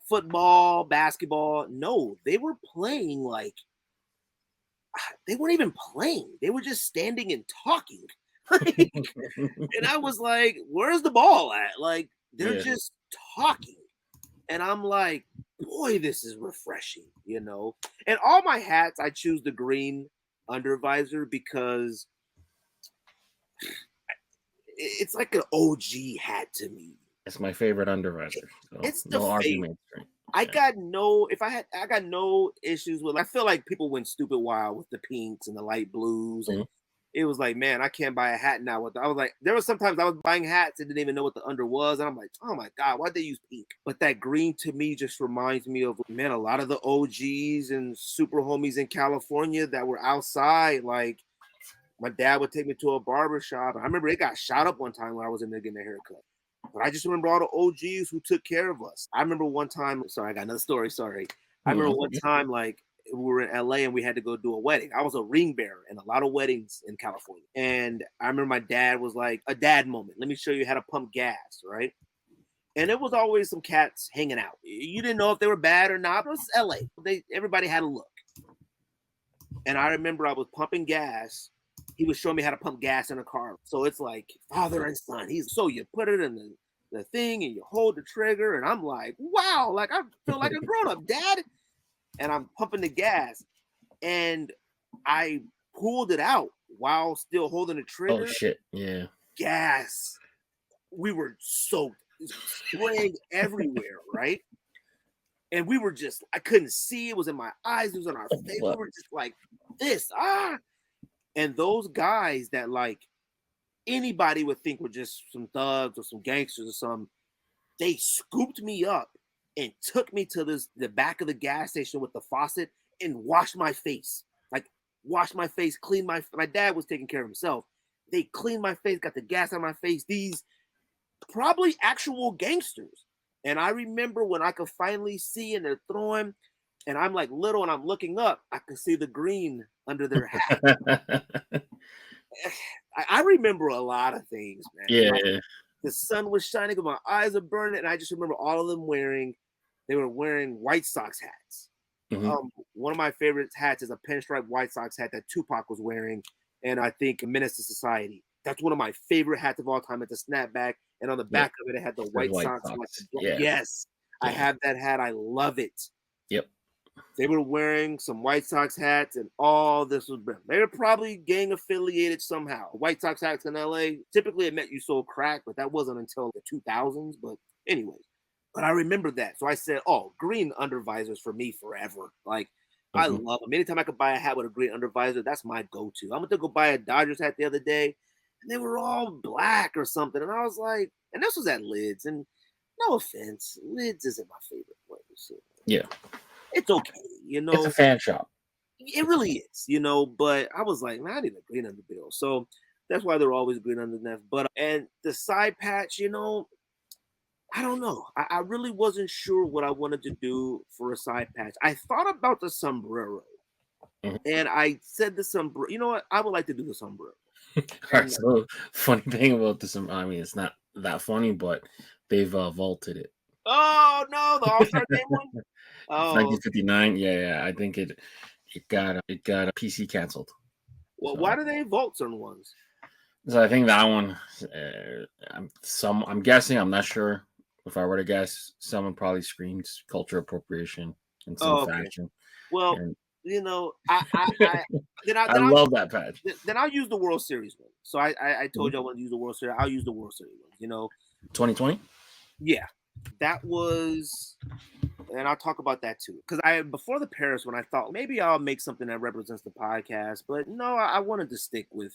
football, basketball. No, they were playing like they weren't even playing. They were just standing and talking. And I was like, where's the ball at? Like, they're just talking. And I'm like, boy, this is refreshing, you know? And all my hats, I choose the green under visor because it's like an OG hat to me. It's my favorite under visor. So It's the no argument. I got no issues with. I feel like people went stupid wild with the pinks and the light blues, and it was like, man, I can't buy a hat now. I was like, there was sometimes I was buying hats and didn't even know what the under was, and I'm like, oh my god, why'd they use pink? But that green to me just reminds me of, man, a lot of the OGs and super homies in California that were outside. Like, my dad would take me to a barber shop, and I remember it got shot up one time when I was in there getting a haircut. But I just remember all the OGs who took care of us. I remember one time, sorry, I got another story, sorry. I remember one time, like, we were in LA and we had to go do a wedding. I was a ring bearer in a lot of weddings in California. And I remember my dad was like, a dad moment. Let me show you how to pump gas, right? And there was always some cats hanging out. You didn't know if they were bad or not. It was LA. Everybody had a look. And I remember I was pumping gas. He was showing me how to pump gas in a car. So it's like father and son. So you put it in the thing and you hold the trigger. And I'm like, wow, like I feel like a grown-up, Dad. And I'm pumping the gas. And I pulled it out while still holding the trigger. Oh, shit. Yeah. Gas. We were soaked. Spraying everywhere, right? And we were just, I couldn't see. It was in my eyes. It was on our face. We were just like this. And those guys that, like, anybody would think were just some thugs or some gangsters or something, they scooped me up and took me to the back of the gas station with the faucet and washed my face. Like, washed my face, cleaned my dad was taking care of himself. They cleaned my face, got the gas on my face. These probably actual gangsters. And I remember when I could finally see and they're throwing, and I'm like little and I'm looking up, I can see the green under their hat. I remember a lot of things, man. Yeah. Like, the sun was shining, but my eyes are burning, and I just remember all of them they were wearing White Sox hats. One of my favorite hats is a pinstripe White Sox hat that Tupac was wearing, and I think Menace to Society. That's one of my favorite hats of all time. It's a snapback, and on the back of it had the White Sox. Yes, I have that hat. I love it. Yep. They were wearing some White Sox hats, and all this was. They were probably gang affiliated somehow. White Sox hats in LA. Typically, it meant you sold crack, but that wasn't until the 2000s. But anyways, but I remember that. So I said, "Oh, green under visors for me forever." Like, I love them. Anytime I could buy a hat with a green under visor, that's my go-to. I went to go buy a Dodgers hat the other day, and they were all black or something, and I was like, and this was at Lids, and no offense, Lids isn't my favorite place. Yeah. It's okay, you know. It's a fan shop. It really is, you know. But I was like, man, I need a green underbill. So that's why they're always green underneath. But and the side patch, you know, I don't know. I really wasn't sure what I wanted to do for a side patch. I thought about the sombrero, and I said the sombrero. You know what? I would like to do the sombrero. All right. So funny thing about this, I mean, it's not that funny, but they've vaulted it. Oh no, the All-Star Game one. Oh, 1959. Yeah. I think it got a PC canceled. Well, so, why do they vault certain ones? So I think that one. I'm guessing. I'm not sure. If I were to guess, someone probably screams culture appropriation in some fashion. Well, and, you know, I love that patch. Then I'll use the World Series one. So I told you I want to use the World Series. I'll use the World Series one. You know, 2020. Yeah, that was, and I'll talk about that too. Because before the Paris one, I thought maybe I'll make something that represents the podcast, but no, I wanted to stick with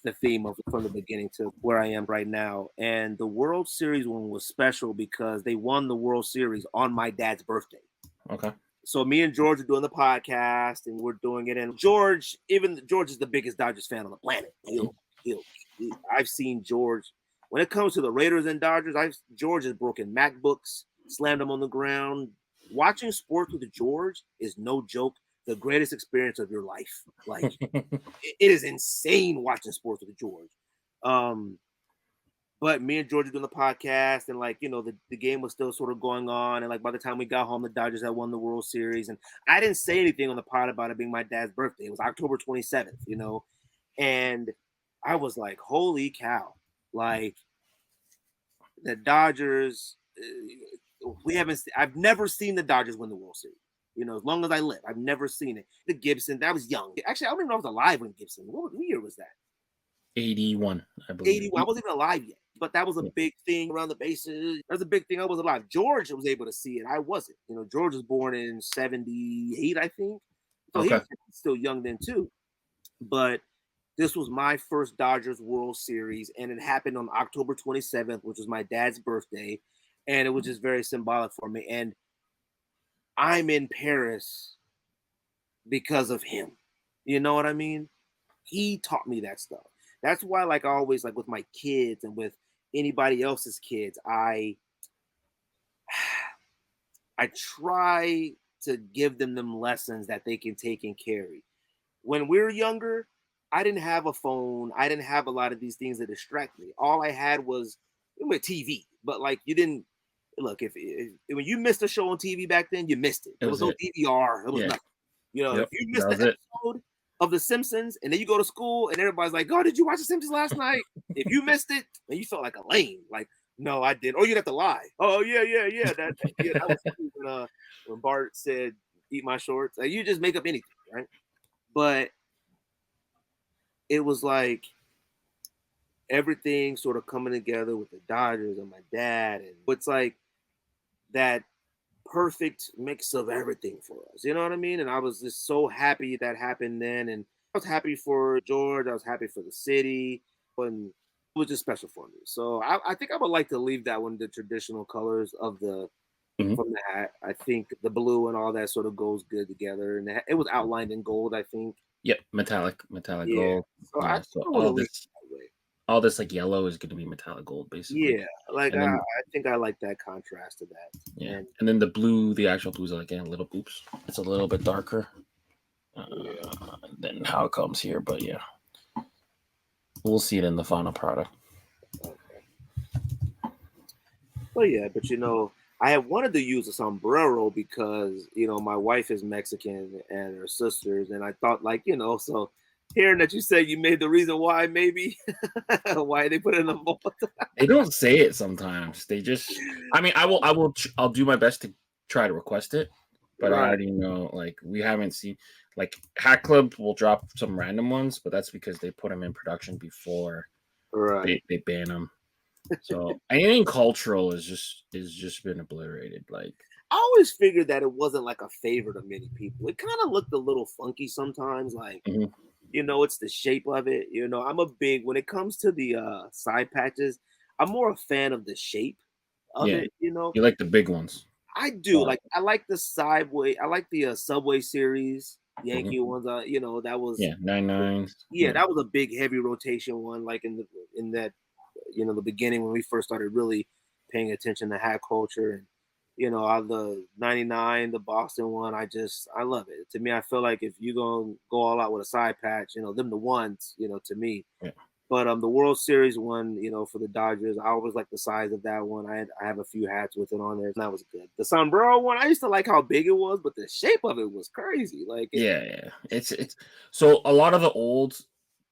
the theme of from the beginning to where I am right now. And the World Series one was special because they won the World Series on my dad's birthday. Okay. So me and George are doing the podcast, and we're doing it. And George is the biggest Dodgers fan on the planet. I've seen George. When it comes to the Raiders and Dodgers, George has broken MacBooks, slammed them on the ground. Watching sports with George is no joke. The greatest experience of your life. Like, it is insane watching sports with George. But me and George were doing the podcast, and like, the game was still sort of going on. And like by the time we got home, the Dodgers had won the World Series. And I didn't say anything on the pod about it being my dad's birthday. It was October 27th, and I was like, holy cow. Like the Dodgers, I've never seen the Dodgers win the World Series. As long as I live, I've never seen it. The Gibson, that was young. Actually, I don't even know if I was alive when Gibson. What year was that? 81, I believe. 81. I wasn't even alive yet. But that was a big thing around the bases. That was a big thing. I was alive. George was able to see it. I wasn't. George was born in 78, I think. So he was still young then too. But this was my first Dodgers World Series, and it happened on October 27th, which was my dad's birthday. And it was just very symbolic for me. And I'm in Paris because of him. You know what I mean? He taught me that stuff. That's why, like, I always, like, with my kids and with anybody else's kids, I try to give them lessons that they can take and carry. When we were younger, I didn't have a phone. I didn't have a lot of these things that distract me. All I had was TV. But like, you didn't look if when you missed a show on TV back then, you missed it. There was no DVR. It was nothing. If you missed the episode of The Simpsons, and then you go to school, and everybody's like, "Oh, did you watch The Simpsons last night?" If you missed it, then you felt like a lame. Like, no, I didn't. Or you'd have to lie. Oh, yeah. That was when Bart said, "Eat my shorts." Like, you just make up anything, right? But it was like everything sort of coming together with the Dodgers and my dad, and it's like that perfect mix of everything for us. You know what I mean? And I was just so happy that happened then. And I was happy for George. I was happy for the city. And it was just special for me. So I think I would like to leave that one, the traditional colors of the from the hat. I think the blue and all that sort of goes good together. And it was outlined in gold, I think. Yep, metallic gold. So, so all this like yellow is going to be metallic gold, basically. Yeah, like I think I like that contrast to that. Yeah, and then the blue, the actual blue is like a little oops. It's a little bit darker than how it comes here, but yeah, we'll see it in the final product. Okay. Well, yeah, but I had wanted to use a sombrero because my wife is Mexican and her sisters, and I thought so. Hearing that you said you made the reason why, maybe why they put it in the vault. They don't say it sometimes. They just. I mean, I'll do my best to try to request it, but I already know. Like, we haven't seen. Like, Hat Club will drop some random ones, but that's because they put them in production before they ban them. So anything cultural is just been obliterated. Like, I always figured that it wasn't like a favorite of many people. It kind of looked a little funky sometimes. Like. It's the shape of it. I'm a big, when it comes to the side patches, I'm more a fan of the shape of it. You like the big ones. I do. Like, I like the Subway. I like the Subway series, Yankee ones. That was 99s. Yeah, that was a big heavy rotation one. Like in that, the beginning when we first started really paying attention to hat culture. And the 99, the Boston one, I love it. To me, I feel like if you're going to go all out with a side patch, them the ones, to me. Yeah. But the World Series one, for the Dodgers, I always like the size of that one. I have a few hats with it on there, and that was good. The sombrero one, I used to like how big it was, but the shape of it was crazy. Like, it's so a lot of the old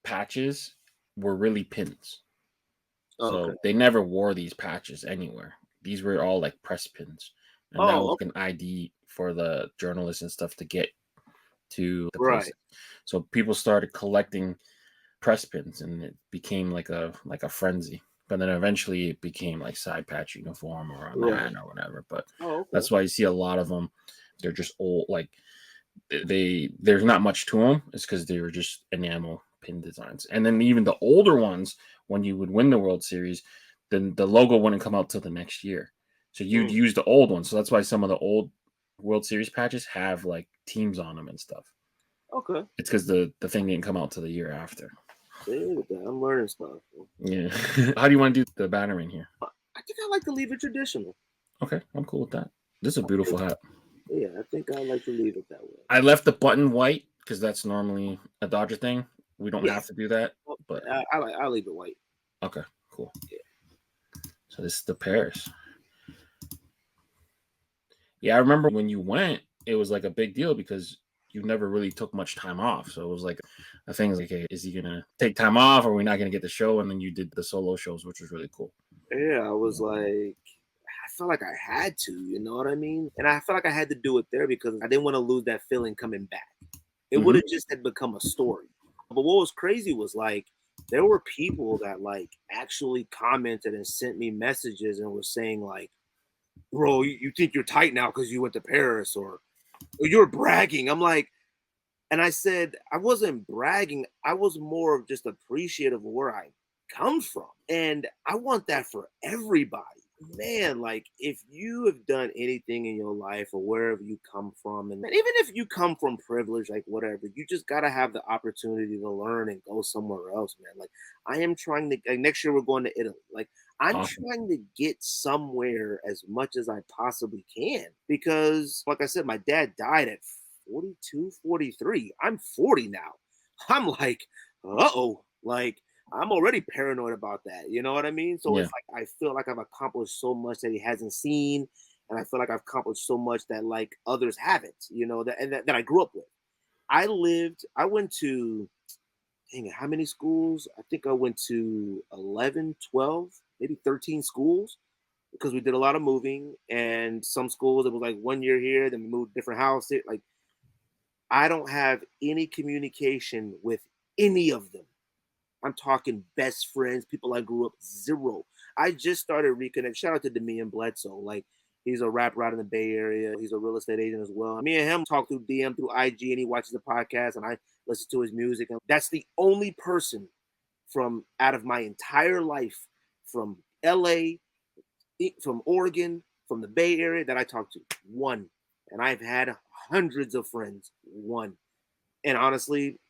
patches were really pins. So they never wore these patches anywhere. These were all like press pins. And that was an ID for the journalists and stuff to get to the places. So people started collecting press pins, and it became like a frenzy. But then eventually it became like side patch uniform or a man or whatever. But that's why you see a lot of them. They're just old. Like there's not much to them. It's because they were just enamel pin designs. And then even the older ones, when you would win the World Series, then the logo wouldn't come out till the next year. So you'd use the old one. So that's why some of the old World Series patches have like teams on them and stuff. Okay. It's because the thing didn't come out till the year after. I'm learning stuff. Yeah. How do you want to do the battering here? I think I like to leave it traditional. Okay, I'm cool with that. This is a beautiful hat. Yeah, I think I like to leave it that way. I left the button white because that's normally a Dodger thing. We don't have to do that. But I leave it white. Okay, cool. Yeah. So this is the Paris. Yeah, I remember when you went, it was like a big deal because you never really took much time off. So it was like a thing like, hey, is he gonna take time off or are we not gonna get the show? And then you did the solo shows, which was really cool. Yeah, I was like, I felt like I had to, you know what I mean? And I felt like I had to do it there because I didn't want to lose that feeling coming back. It would have just had become a story. But what was crazy was like there were people that like actually commented and sent me messages and were saying like, bro, you think you're tight now because you went to Paris or you're bragging. I'm like, and I said, I wasn't bragging. I was more of just appreciative of where I come from. And I want that for everybody. Man, like if you have done anything in your life or wherever you come from, and even if you come from privilege, like whatever, you just got to have the opportunity to learn and go somewhere else, man. Like I am trying to, like next year we're going to Italy. Like I'm trying to get somewhere as much as I possibly can because, like I said, my dad died at 42, 43. I'm 40 now. I'm like, uh-oh, like I'm already paranoid about that. You know what I mean? So it's like I feel like I've accomplished so much that he hasn't seen, and I feel like I've accomplished so much that like others haven't. You know that I grew up with. I went to, dang it, how many schools? I think I went to 11, 12, maybe 13 schools because we did a lot of moving, and some schools it was like 1 year here, then we moved different houses. Like I don't have any communication with any of them. I'm talking best friends, people I grew up, zero. I just started reconnect. Shout out to Damian Bledsoe. Like he's a rapper out in the Bay Area. He's a real estate agent as well. Me and him talk through DM, through IG, and he watches the podcast and I listen to his music. And that's the only person from out of my entire life, from LA, from Oregon, from the Bay Area that I talk to. One. And I've had hundreds of friends. One. And honestly,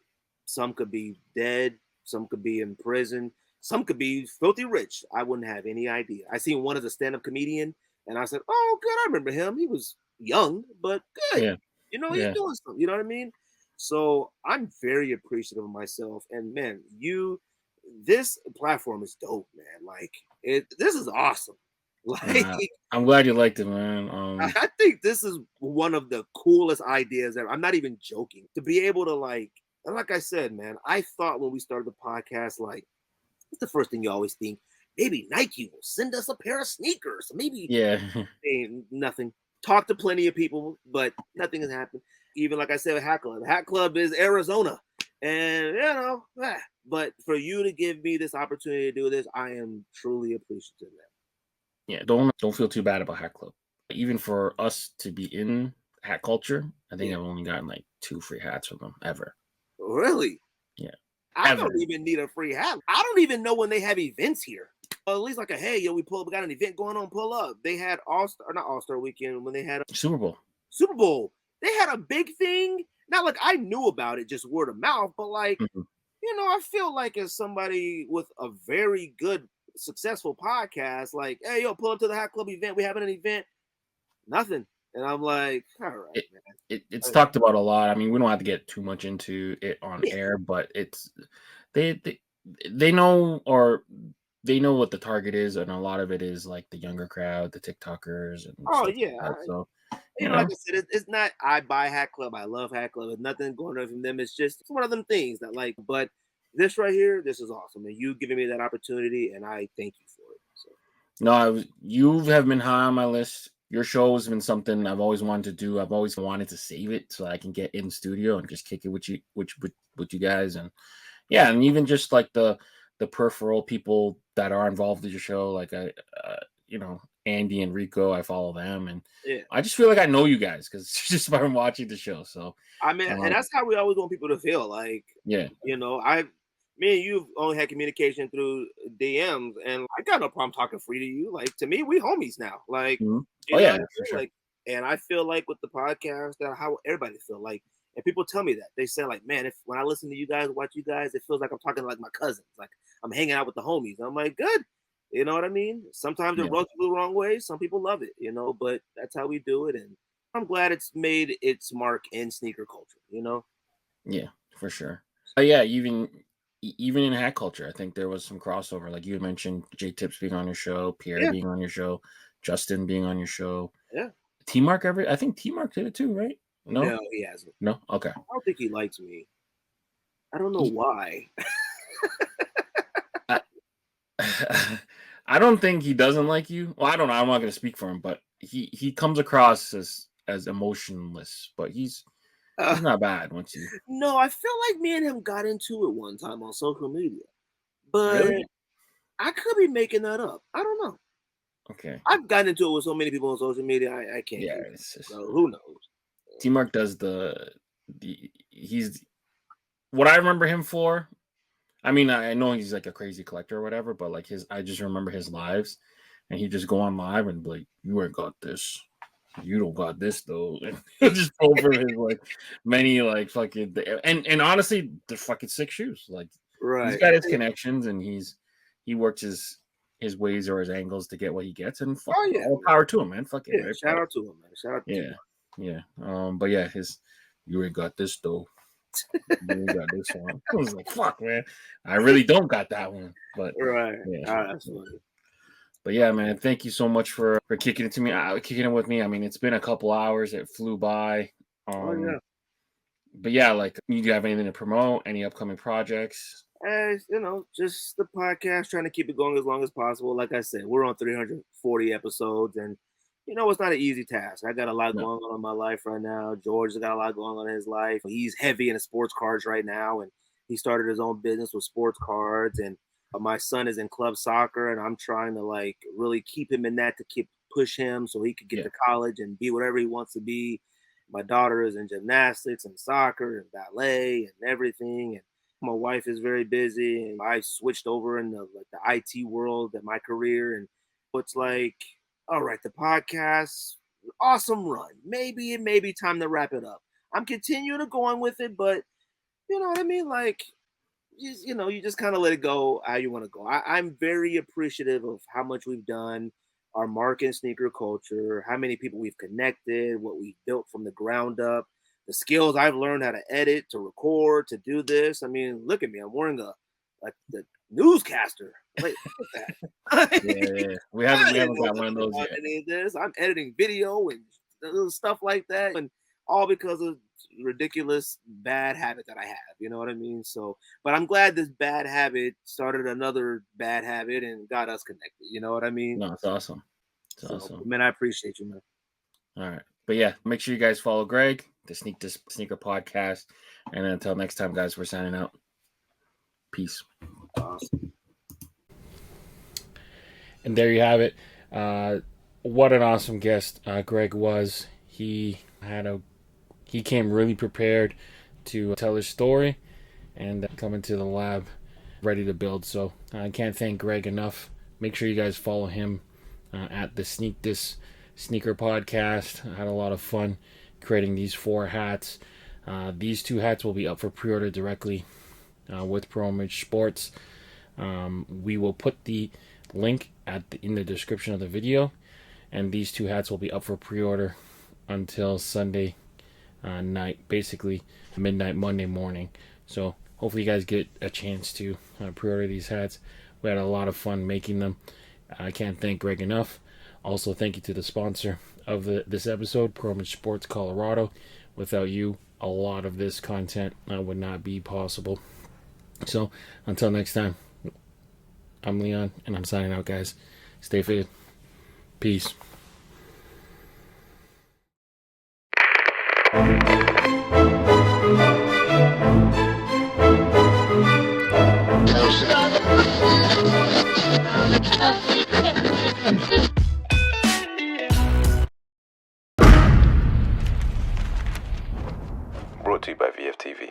some could be dead, some could be in prison, some could be filthy rich. I wouldn't have any idea. I seen one as a stand-up comedian, and I said, "Oh, good, I remember him. He was young, but good. Yeah. You know, he's doing something. You know what I mean?" So I'm very appreciative of myself. And man, this platform is dope, man. Like this is awesome. Like I'm glad you liked it, man. I think this is one of the coolest ideas ever. I'm not even joking. To be able to like I said, man, I thought when we started the podcast, like, what's the first thing you always think? Maybe Nike will send us a pair of sneakers. Maybe nothing. Talk to plenty of people, but nothing has happened. Even like I said, Hat Club. Hat Club is Arizona. And but for you to give me this opportunity to do this, I am truly appreciative of that. Yeah, don't feel too bad about Hat Club. Even for us to be in hat culture, I think I've only gotten like 2 free hats from them ever. Really? Yeah. I don't even need a free hat. I don't even know when they have events here. Well, at least like hey, we got an event going on, pull up. They had not All-Star weekend when they had a Super Bowl. Super Bowl. They had a big thing. Not like I knew about it, just word of mouth, but like, you know, I feel like as somebody with a very good, successful podcast, like, hey, pull up to the Hat Club event. We having an event. Nothing. And I'm like, all right, man. It's talked about a lot. I mean, we don't have to get too much into it on air, but it's they know, or they know what the target is, and a lot of it is like the younger crowd, the TikTokers, and like that. So you know, like I said, it's not I buy Hat Club, I love Hat Club. There's nothing going on from them. It's just one of them things that like, but this right here, this is awesome, and you giving me that opportunity, and I thank you for it. So no, you have been high on my list. Your show has been something I've always wanted to do. I've always wanted to save it so I can get in studio and just kick it with you guys. And yeah, and even just like the peripheral people that are involved in your show, like Andy and Rico, I follow them, and I just feel like I know you guys because just by watching the show. So I mean, and that's how we always want people to feel. Like, you know, me and you've only had communication through DMs, and I got no problem talking free to you. Like to me, we homies now. Like, for sure. Like, and I feel like with the podcast, that how everybody feel like, and people tell me that they say like, man, when I listen to you guys, watch you guys, it feels like I'm talking to like my cousins, like I'm hanging out with the homies. And I'm like, good. You know what I mean? Sometimes it rubs the wrong way. Some people love it, you know, but that's how we do it. And I'm glad it's made its mark in sneaker culture, you know? Yeah, for sure. Yeah, even even in hat culture, I think there was some crossover. Like you had mentioned, J Tips being on your show, Pierre Yeah, being on your show, Justin being on your show, yeah. T Mark. I think T Mark did it too, right? No, No, he hasn't. no. Okay. I don't think he likes me. I don't know He, why. I, I don't think he doesn't like you. Well, I don't know. I'm not going to speak for him, but he comes across as emotionless, but he's Uh, not bad once you no, I feel like me and him got into it one time on social media, but really. I could be making that up. I don't know. Okay. I've gotten into it with so many people on social media. I can't Yeah, keep. it's just So who knows? T Mark does the he's what I remember him for. I mean, I know he's like a crazy collector or whatever, but like I just remember his lives, and he just go on live and be like, "You ain't got this, you don't got this though," and he'll just go over his like many like fucking and honestly, they're fucking sick shoes. Like he's Right. got his connections, and he works his ways or his angles to get what he gets, and fuck, Oh yeah, all man. power to him, man. Fuck it, Yeah. right? Shout out to him, man. Shout out to Yeah, him. yeah. But yeah, his you ain't got this though. You ain't got this one. I was like, fuck, man. I really don't got that one. But Right. yeah. That's funny. But yeah, man, thank you so much for kicking it to me, kicking it with me. I mean, it's been a couple hours. It flew by. Oh yeah. But yeah, like, you have anything to promote? Any upcoming projects? As you know, just the podcast, trying to keep it going as long as possible. Like I said, we're on 340 episodes, and it's not an easy task. I got a lot No. going on in my life right now. George has got a lot going on in his life. He's heavy into sports cards right now, and he started his own business with sports cards. And my son is in club soccer, and I'm trying to like really keep him in that to keep push him so he could get Yeah. to college and be whatever he wants to be. My daughter is in gymnastics and soccer and ballet and everything, and my wife is very busy, and I switched over in the IT world at my career, and it's like, all right, the podcast, awesome run. Maybe it may be time to wrap it up. I'm continuing to go on with it, but you know what I mean? Like, you just kind of let it go how you want to go. I'm very appreciative of how much we've done, our market and sneaker culture, how many people we've connected, what we've built from the ground up, the skills I've learned how to edit, to record, to do this. I mean, look at me. I'm wearing like the newscaster. Like, look at that. Yeah. We I haven't didn't know got one of nothing those about yet. any of this. I'm editing video and little stuff like that, and all because of ridiculous bad habit that I have. You know what I mean? So, but I'm glad this bad habit started another bad habit and got us connected. You know what I mean? No, it's awesome. It's So, awesome. man, I appreciate you, man. All right. But yeah, make sure you guys follow Greg, the Sneaker Podcast. And until next time, guys, we're signing out. Peace. Awesome. And there you have it. What an awesome guest Greg was. He came really prepared to tell his story and come into the lab ready to build. So I can't thank Greg enough. Make sure you guys follow him at the Sneaker Podcast. I had a lot of fun creating these 4 hats. These 2 hats will be up for pre-order directly with Promage Sports. We will put the link in the description of the video, and these 2 hats will be up for pre-order until Sunday night, basically midnight Monday morning. So hopefully you guys get a chance to pre-order these hats. We had a lot of fun making them. I can't thank Greg enough. Also, thank you to the sponsor of this episode, Promage Sports Colorado. Without you, a lot of this content would not be possible. So until next time, I'm Leon, and I'm signing out, guys. Stay fit. Peace. Brought to you by VFTV.